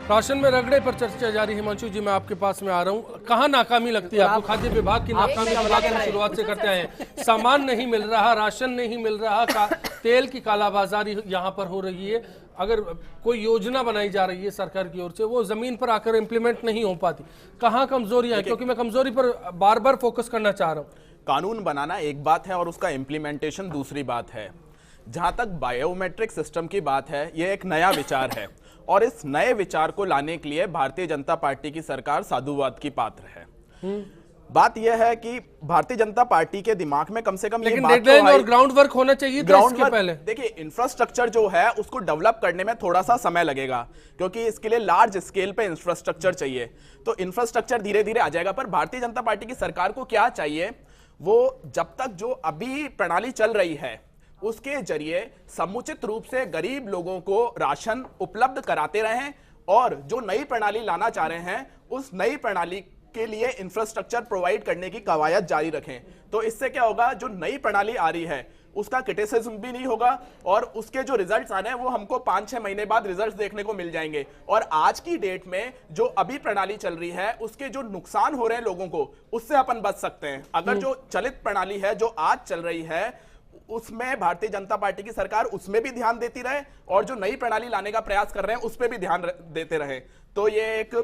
Ration में रगड़े पर चर्चा जारी। हिमांशु जी, मैं आपके पास में आ रहा हूँ। कहाँ नाकामी लगती है आपको? खाद्य विभाग की नाकामी की बात हम शुरुआत से करते हैं। सामान नहीं मिल रहा, राशन नहीं मिल रहा, तेल की कालाबाजारी यहाँ पर हो रही है। अगर कोई योजना बनाई जा रही है सरकार की ओर से, वो जमीन पर आकर इम्प्लीमेंट नहीं हो पाती। कहाँ कमजोरियां हैं? क्योंकि मैं कमजोरी पर बार बार फोकस करना चाह रहा हूँ। कानून बनाना एक बात है और उसका इम्प्लीमेंटेशन दूसरी बात है। जहां तक बायोमेट्रिक सिस्टम की बात है, यह एक नया विचार है और इस नए विचार को लाने के लिए भारतीय जनता पार्टी की सरकार साधुवाद की पात्र है। बात यह है कि भारतीय जनता पार्टी के दिमाग में कम से कम लेकिन डेडलाइन और ग्राउंड वर्क होना चाहिए। ग्राउंड वर्क पहले देखिए, इंफ्रास्ट्रक्चर जो है उसको डेवलप करने में थोड़ा सा समय लगेगा, क्योंकि इसके लिए लार्ज स्केल पे इंफ्रास्ट्रक्चर चाहिए। तो इंफ्रास्ट्रक्चर धीरे धीरे आ जाएगा। पर भारतीय जनता पार्टी की सरकार को क्या चाहिए, वो जब तक जो अभी प्रणाली चल रही है उसके जरिए समुचित रूप से गरीब लोगों को राशन उपलब्ध कराते रहें और जो नई प्रणाली लाना चाह रहे हैं उस नई प्रणाली के लिए इंफ्रास्ट्रक्चर प्रोवाइड करने की कवायद जारी रखें। तो इससे क्या होगा, जो नई प्रणाली आ रही है उसका क्रिटिसिज्म भी नहीं होगा और उसके जो रिजल्ट्स आने हैं वो हमको 5-6 महीने बाद रिजल्ट्स देखने को मिल जाएंगे। और आज की डेट में जो अभी प्रणाली चल रही है उसके जो नुकसान हो रहे हैं लोगों को, उससे अपन बच सकते हैं। अगर जो चलित प्रणाली है जो आज चल रही है उसमें भारतीय जनता पार्टी की सरकार उसमें भी ध्यान देती रहे और जो नई प्रणाली लाने का प्रयास कर रहे हैं उस पर भी ध्यान देते रहे, तो ये एक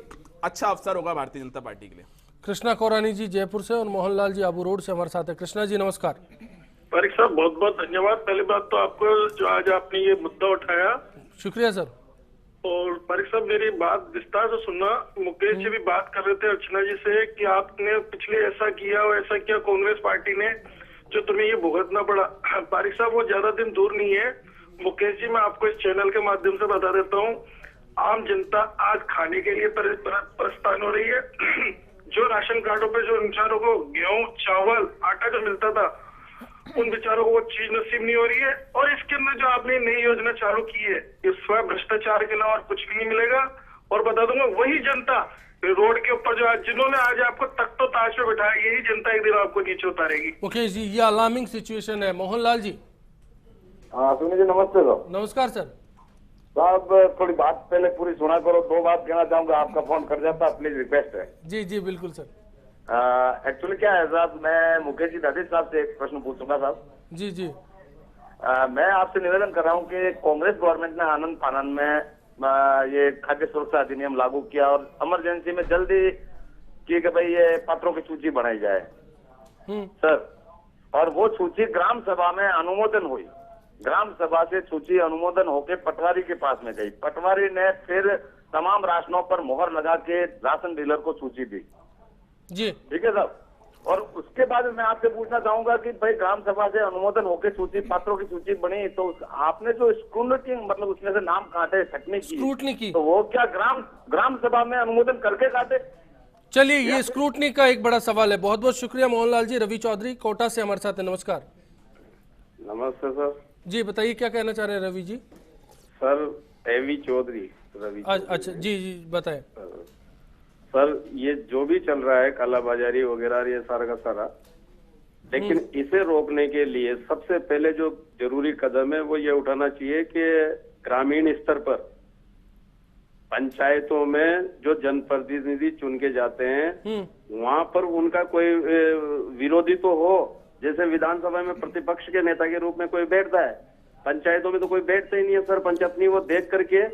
अच्छा अवसर होगा भारतीय जनता पार्टी के लिए। कृष्णा कोरानी जी जयपुर से और मोहनलाल जी आबू रोड से हमारे साथ है। कृष्णा जी नमस्कार। पारिक साहब बहुत बहुत धन्यवाद। पहली बात तो आपको जो आज आपने ये मुद्दा उठाया, शुक्रिया सर। और पारिक साहब मेरी बात विस्तार से सुनना। मुकेश जी भी बात कर रहे थे अर्चना जी से कि आपने पिछले ऐसा किया और ऐसा किया कांग्रेस पार्टी ने जो तुम्हें ये भुगतना पड़ा। पारिक साहब वो ज्यादा दिन दूर नहीं है। मुकेश जी, मैं आपको इस चैनल के माध्यम से बता देता हूँ, आम जनता आज खाने के लिए परेशान हो रही है। जो राशन कार्डों पे जो बेचारों को गेहूं, चावल, आटा जो मिलता था, उन बेचारों को वो चीज नसीब नहीं हो रही है। और इसके अंदर जो आपने नई योजना चालू की है, इस स्वयं भ्रष्टाचार के अलावा और कुछ भी नहीं मिलेगा। और बता दूंगा, वही जनता रोड के ऊपर जो जिन्होंने आज आपको तख्तो ताज पे बिठाया, यही जनता एक दिन आपको नीचे उतारेगी। ओके जी, ये अलार्मिंग सिचुएशन है। मोहनलाल जी। हाँ सुनिए जी, नमस्ते सर। नमस्कार सर। साहब थोड़ी बात पहले पूरी सुना करो। 2 बात कहना चाहूंगा, आपका फोन कर जाता, प्लीज रिक्वेस्ट है। जी जी बिल्कुल सर। एक्चुअली क्या है साहब, मैं मुकेश जी दादी साहब से एक प्रश्न पूछूंगा साहब। जी जी। मैं आपसे निवेदन कर रहा हूँ कि कांग्रेस गवर्नमेंट ने आनंद फानंद में ये खाद्य सुरक्षा अधिनियम लागू किया और इमरजेंसी में जल्दी की कि भाई ये पात्रों की सूची बनाई जाए सर, और वो सूची ग्राम सभा में अनुमोदन हुई। ग्राम सभा से सूची अनुमोदन होके पटवारी के पास में गई। पटवारी ने फिर तमाम राशनों पर मोहर लगा के राशन डीलर को सूची दी। जी ठीक है साहब। और उसके बाद मैं आपसे पूछना चाहूंगा कि भाई ग्राम सभा से अनुमोदन होके सूची, पात्रों की सूची बनी, तो आपने जो स्क्रूटनी मतलब उसमें से नाम काटे, छटनी की, तो वो क्या ग्राम सभा में अनुमोदन करके काटे? चलिए, ये स्क्रूटनी का एक बड़ा सवाल है। बहुत बहुत शुक्रिया मोहनलाल जी। रवि चौधरी कोटा से हमारे साथ है। नमस्कार। नमस्ते सर। जी बताइए, क्या कहना चाह रहे हैं रवि जी? सर एवी चौधरी रवि। अच्छा जी जी बताएं सर, ये जो भी चल रहा है कालाबाजारी वगैरह, ये सारा का सारा, लेकिन इसे रोकने के लिए सबसे पहले जो जरूरी कदम है वो ये उठाना चाहिए कि ग्रामीण स्तर पर पंचायतों में जो जनप्रतिनिधि चुन के जाते हैं वहां पर उनका कोई विरोधी तो हो। जैसे विधानसभा में प्रतिपक्ष के नेता के रूप में कोई बैठता है, पंचायतों में तो कोई बैठता ही नहीं है सर। पंचायत वो देख करके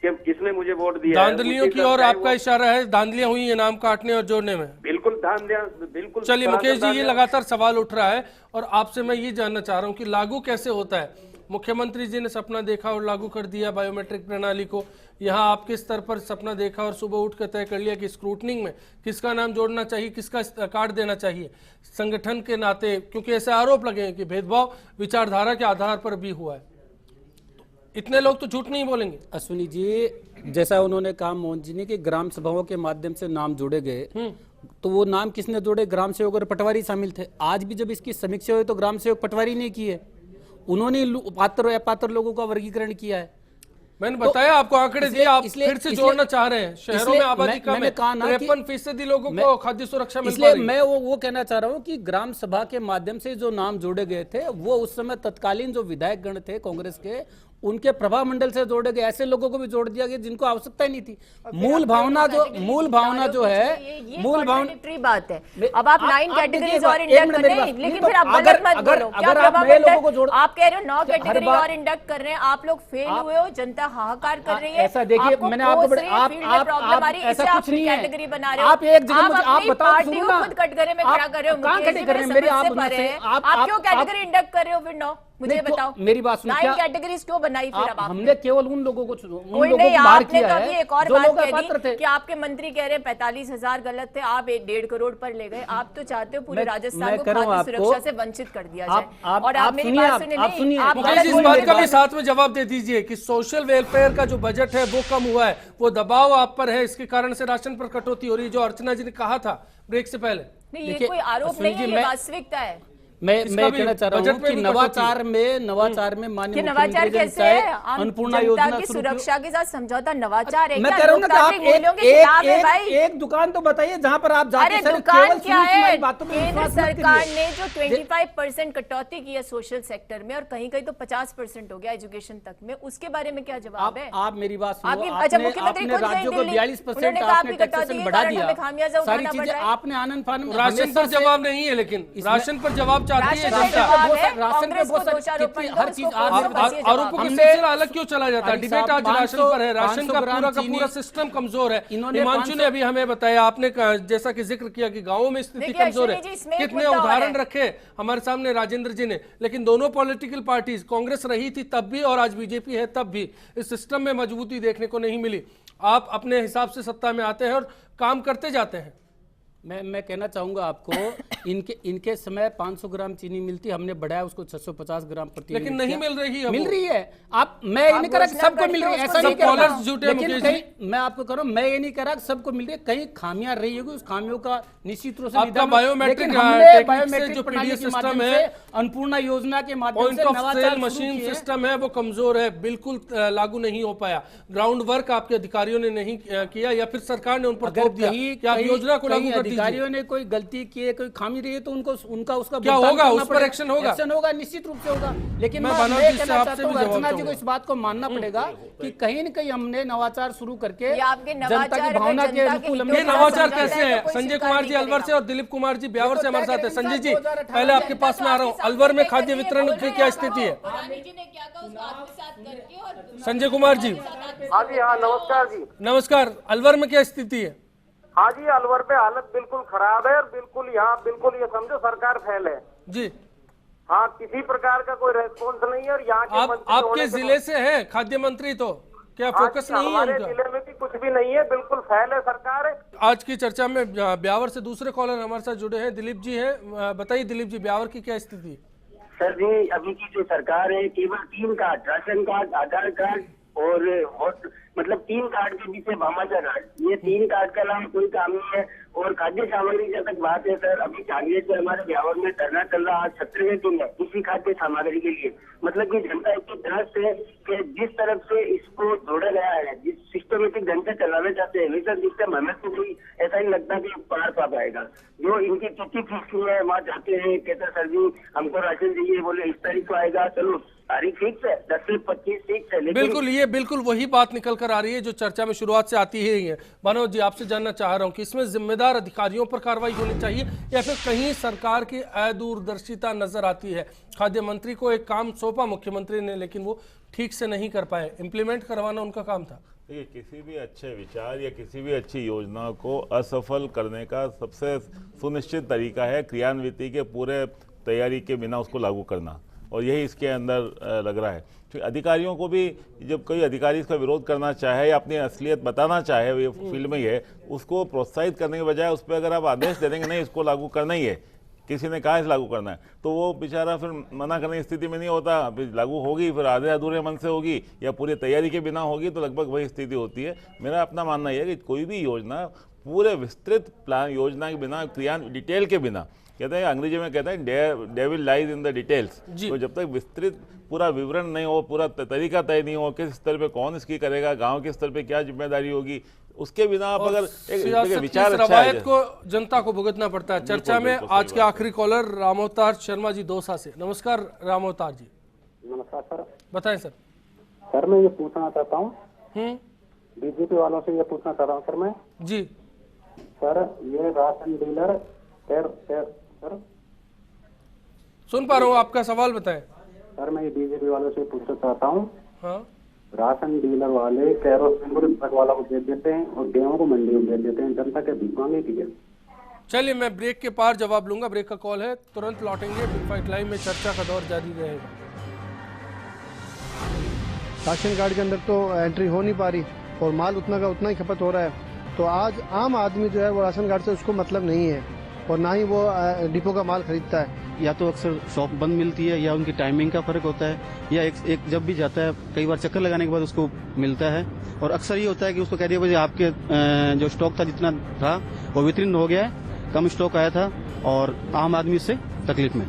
कि किसने मुझे वोट दिया। धांधलियों की और आपका इशारा है, धांधलियां हुई है नाम काटने और जोड़ने में। बिल्कुल धांधलियां, बिल्कुल। चलिए मुकेश जी, ये लगातार सवाल उठ रहा है और आपसे मैं ये जानना चाह रहा हूँ कि लागू कैसे होता है। मुख्यमंत्री जी ने सपना देखा और लागू कर दिया बायोमेट्रिक प्रणाली को। यहाँ आपके स्तर पर सपना देखा और सुबह उठ कर तय कर लिया कि स्क्रूटनिंग में किसका नाम जोड़ना चाहिए, किसका कार्ड देना चाहिए। संगठन के नाते, क्योंकि ऐसे आरोप लगे हैं कि भेदभाव विचारधारा के आधार पर भी हुआ है, इतने लोग तो झूठ नहीं बोलेंगे। अश्विनी जी, जैसा उन्होंने कहा मोहन जी ने कि ग्राम सभाओं के माध्यम से नाम जोड़े गए, तो वो नाम किसने जोड़े? ग्राम सेवक और पटवारी शामिल थे। आज भी जब इसकी समीक्षा हुई तो ग्राम सेवक पटवारी ने की है, उन्होंने पात्र और अपात्र लोगों का वर्गीकरण किया है। मैंने बताया आपको आंकड़े दिए, आप फिर से जोड़ना चाह रहे हैं। शहरों में आबादी कम है, 53% लोगों को खाद्य सुरक्षा मिल पा रही है। मैं वो कहना चाह रहा हूं कि ग्राम सभा के माध्यम से जो नाम जोड़े गए थे वो उस समय तत्कालीन जो विधायक गण थे कांग्रेस के, उनके प्रभाव मंडल से जोड़े गए, ऐसे लोगों को भी जोड़ दिया गया जिनको आवश्यकता ही नहीं थी। मूल भावना जो है, मूल भावना बात है। अब आप 9 कैटेगरीज और एक इंडक्ट मिनट कर मेरी रहे हैं, बात, लेकिन तो फिर आप अगर- गलत मत अगर- बोलो। अगर क्या आप प्रभाव नए मंडल? लोगों को जोड़- आप कह रहे हो 9 हर कैटेगरी बार- और इंडक्ट कर रहे हैं, आप लोग फेल हुए हो, जनता हाहाकार कर रही है। ऐसा देखिए, मैंने आपको प्रॉब्लम आ रही है, ऐसा इसे आप कुछ नहीं है। कैटेगरी बना रहे हो। आप एक जगह मुझे- आप अपनी बताओ, पार्टी सुनो को ना। खुद कटघरे में खड़ा कर रहे हो। कहाँ मुकेश जी, कटघरे मेरे में? मेरी समझ आप से परे है। आप क्यों कैटेगरी इंडक्ट कर रहे हो फिर 9? मुझे नहीं, तो बताओ, मेरी बात सुनो, 9 क्या- कैटेगरीज क्यों बनाई फिर? अब हमने केवल उन लोगों को कोई नहीं, बाहर आपने किया तो अभी है एक और जो बात लोग कह पात्र थे। दी कि आपके मंत्री कह रहे हैं 45,000 गलत थे, आप 1.5 करोड़ पर ले गए। आप तो चाहते हो पूरे राजस्थान को खाद्य सुरक्षा से वंचित कर दिया जाए। और आप मेरी बात सुनिए, नहीं आप मुकेश गलत जी, इस बोल बात रहे का भी हैं। साथ में जवाब दे दीजिए कि सोशल वेलफेयर का जो बजट है वो कम हुआ है, वो दबाव आप पर है, इसके कारण से राशन पर कटौती हो रही है, जो अर्चना जी ने कहा था ब्रेक से पहले। नहीं, ये देखिए, कोई आरोप सुनील नहीं है, जी, ये मैं- वास्तविकता है। मैं इसका भी कहना चाह रहा बजट हूँ में कि भी नवाचार में माननीय कि नवाचार मुख्यमंत्री जी ने कैसे चाहे है? आम अन्नपूर्णा जनता योजना की शुरू की। सुरक्षा के साथ समझौता नवाचार है मैं क्या? कह रहा हूँ ना कि आप लोकतांत्रिक मूल्यों के खिलाफ है भाई। एक दुकान तो बताइए जहां पर आप जाते अरे हैं, दुकान केवल क्या सुनी है? सुनाई बातों पे केंद्र विश्वास मत सरकार करिए। ने जो 25% कटौती की है सोशल सेक्टर में, और कहीं कहीं तो 50% हो गया एजुकेशन तक में, उसके बारे में क्या जवाब है? आप मेरी बात सुनो, आपकी- अच्छा, आपने मुख्यमंत्री आपने खुद गए राज्यों को दिल्ली। 42% उन्होंने कहा आपने आपकी कटौती टैक्सेशन के बढ़ा कारण दिया, हमें खामियाजा सारी उठाना पड़ चीजें रहा है। आपने आनंद फानंद राशन हमेशा पर से- जवाब नहीं है, लेकिन राशन पर जवाब चाहती है राशन पे जनता। जवाब बहुत है, सारे- राशन पे कांग्रेस बहुत को सारी दोषारोपण कितनी- दो, हर उसको चीज कौन आप- सा आप- बसिए जवाब? आरोपों का हमने- सिलसिला अलग क्यों चला जाता है? अरे डिबेट साहब, आज राशन 500 पर है, राशन का 500 पूरा ग्राम सिस्टम कमजोर है। इन्होंने हिमांशु ने 500 अभी हमें बताया, आपने जैसा कि जिक्र किया कि गांवों में स्थिति देखिए, कमजोर है। अश्विनी जी, इसमें एक कितने मुद्दा और उदाहरण है। रखे हमारे सामने राजेंद्र जी ने, लेकिन दोनों पॉलिटिकल पार्टीज, कांग्रेस रही थी तब भी और आज बीजेपी है तब भी, इस सिस्टम में मजबूती देखने को नहीं मिली। आप अपने हिसाब से सत्ता में आते हैं और काम करते जाते हैं। मैं कहना चाहूंगा आपको, इनके समय 500 ग्राम चीनी मिलती, हमने बढ़ाया उसको 650 ग्राम प्रति लेकिन यूनिट नहीं किया। मिल रही है, मिल वो। रही है। आप मैं ये नहीं कह रहा कि घोषणा सबको करते मिल हो, रही है, उसको ऐसा नहीं सब कह रहा कॉलर्स झूठे हैं, लेकिन मुकेश कहीं मैं आपको कह रहा हूं, मैं ये नहीं कह रहा कि सबको मिल रही है, कहीं खामियां रही होगी, उस खामियों का निश्चित रूप से आपका निदान हो। बायोमेट्रिक लेकिन टेक्निक हमने से बायोमेट्रिक जो प्रणाली PDF के माध्यम सिस्टम से, है, अन्नपूर्णा योजना के माध्यम पॉइंट से ऑफ नवाचार सेल शुरू मशीन किए। सिस्टम है, वो कमजोर है, बिल्कुल लागू नहीं हो पाया। ग्राउंड वर्क आपके अधिकारियों ने नहीं किया, या फिर सरकार ने उन पर अगर थोप दिया कहीं कि आप योजना को लागू कर दीजिए। अधिकारियों ने कोई गलती की है, कोई खामी रही है, तो उनका उसका क्या भुगतान होगा? करना उस पर पड़ेगा। एक्शन होगा? एक्शन होगा, निश्चित रूप से होगा। लेकिन मैं मैं बनर्जी से कहना आपसे चाहता हूँ भी जवाब अर्चना जी को चाहूंगा। इस बात को मानना पड़ेगा कि कहीं न कहीं हमने नवाचार शुरू करके ये आपके जनता नवाचार की अगर भावना के जनता के अनुकूल हितों हमने ये के साथ नवाचार समझौता कैसे है है? तो कोई संजय स्वीकार कुमार नहीं जी अलवर करेगा। से और दिलीप कुमार जी ब्यावर से हमारे साथ है। संजय जी, 2018 पहले आपके पास में आ रहा हूँ, अलवर में खाद्य वितरण की क्या स्थिति है? संजय कुमार जी, हाँ जी, हाँ नमस्कार जी। नमस्कार। अलवर में क्या स्थिति है? हाँ जी, अलवर पे हालत बिल्कुल खराब है और बिल्कुल यहाँ बिल्कुल ये समझो सरकार फेल है। जी, हाँ, किसी प्रकार का कोई रेस्पॉन्स नहीं है। और यहाँ के आप मंत्री आपके होने के जिले से हैं खाद्य मंत्री, तो क्या हाँ फोकस जी, नहीं है हमारे उनका? जिले में भी कुछ भी नहीं है, बिल्कुल फेल है सरकार है। आज की चर्चा में ब्यावर से दूसरे कॉलर हमारे साथ जुड़े हैं, दिलीप जी हैं। बताइए दिलीप जी, ब्यावर की क्या स्थिति है? सर जी, अभी की जो सरकार है केवल 3 कार्ड, राशन कार्ड, आधार कार्ड और मतलब 3 कार्ड के पीछे भामाचा कार्ड, ये 3 कार्ड के अलावा कोई काम नहीं है। और खाद्य सामग्री जब तक बात है सर, अभी कांग्रेस से हमारे ब्यावर में धरना चल रहा, आज 17वें दिन है इसी खाद्य सामग्री के लिए। मतलब कि जनता इतनी त्रस्त है कि जिस तरफ से इसको जोड़ा गया है, जिस सिस्टमेटिक ढंग से चलाना चाहते हैं, वैसा सिस्टम हमें तो कोई ऐसा नहीं लगता कि पार पा पाएगा। जो इनकी चिट्ठी फीस है, वहाँ जाते हैं, कहते सर जी हमको राशन चाहिए, बोले इस तारीख को आएगा, चलो तारीख फिक्स है 10 से 25 फिक्स है। लेकिन बिल्कुल, ये बिल्कुल वही बात निकल कर आ रही है जो चर्चा में शुरुआत से आती ही है। मनोज जी, आपसे जानना चाह रहा हूं कि इसमें जिम्मेदार अधिकारियों पर कार्रवाई होनी चाहिए या फिर कहीं सरकार की अदूरदर्शिता नजर आती है? खाद्य मंत्री को एक काम सौंपा मुख्यमंत्री ने, लेकिन वो ठीक से नहीं कर पाए, इम्प्लीमेंट करवाना उनका काम था। देखिए, किसी भी अच्छे विचार या किसी भी अच्छी योजना को असफल करने का सबसे सुनिश्चित तरीका है क्रियान्विति के पूरे तैयारी के बिना उसको लागू करना, और यही इसके अंदर लग रहा है। क्योंकि अधिकारियों को भी, जब कोई अधिकारी इसका विरोध करना चाहे या अपनी असलियत बताना चाहे, ये फील्ड में ही है, उसको प्रोत्साहित करने के बजाय उस पर अगर आप आदेश दे देंगे नहीं इसको लागू करना ही है, किसी ने कहा इसे लागू करना है, तो वो बेचारा फिर मना करने की स्थिति में नहीं होता। फिर लागू होगी, फिर आधे अधूरे मन से होगी या पूरी तैयारी के बिना होगी, तो लगभग वही स्थिति होती है। मेरा अपना मानना यह है कि कोई भी योजना पूरे विस्तृत प्लान योजना के बिना, डिटेल के बिना, कहते हैं अंग्रेजी में कहते हैं devil lies in the details, तो जब तक विस्तृत पूरा विवरण नहीं हो, पूरा तरीका तय नहीं हो, किस स्तर पे कौन इसकी करेगा, गांव के स्तर पे क्या जिम्मेदारी होगी, उसके बिना आप अगर एक विचार अच्छा रवायत को जनता को भुगतना पड़ता है। चर्चा में आज के आखिरी कॉलर रामअवतार शर्मा जी दौसा से। नमस्कार रामअवतार जी। नमस्कार सर। बताएं सर। सर मैं ये पूछना चाहता हूँ, बीजेपी वालों से ये पूछना चाहता हूँ सर मैं जी सर, ये राशन डीलर सर सुन पा रहा हूँ, आपका सवाल बताएं। सर मैं ये बीजेपी वालों से पूछना चाहता हूँ, हाँ राशन डीलर वाले कैरोसिन को ट्रक वाला को दे देते हैं और गेहूं को मंडी में दे देते हैं, जनता के भीख मांगे की है। चलिए मैं ब्रेक के पार जवाब लूंगा, ब्रेक का कॉल है, तुरंत लौटेंगे। बिग फाइट लाइव में चर्चा का दौर जारी रहेगा। राशन कार्ड के अंदर तो एंट्री हो नहीं पा रही और माल उतना का उतना ही खपत हो रहा है, तो आज आम आदमी जो है वो राशन कार्ड से उसको मतलब नहीं है और ना ही वो डिपो का माल खरीदता है। या तो अक्सर शॉप बंद मिलती है या उनकी टाइमिंग का फर्क होता है, या एक जब भी जाता है कई बार चक्कर लगाने के बाद उसको मिलता है, और अक्सर ये होता है कि उसको कह दिया भाई आपके जो स्टॉक था जितना था वो वितरण हो गया है, कम स्टॉक आया था और आम आदमी इससे तकलीफ में।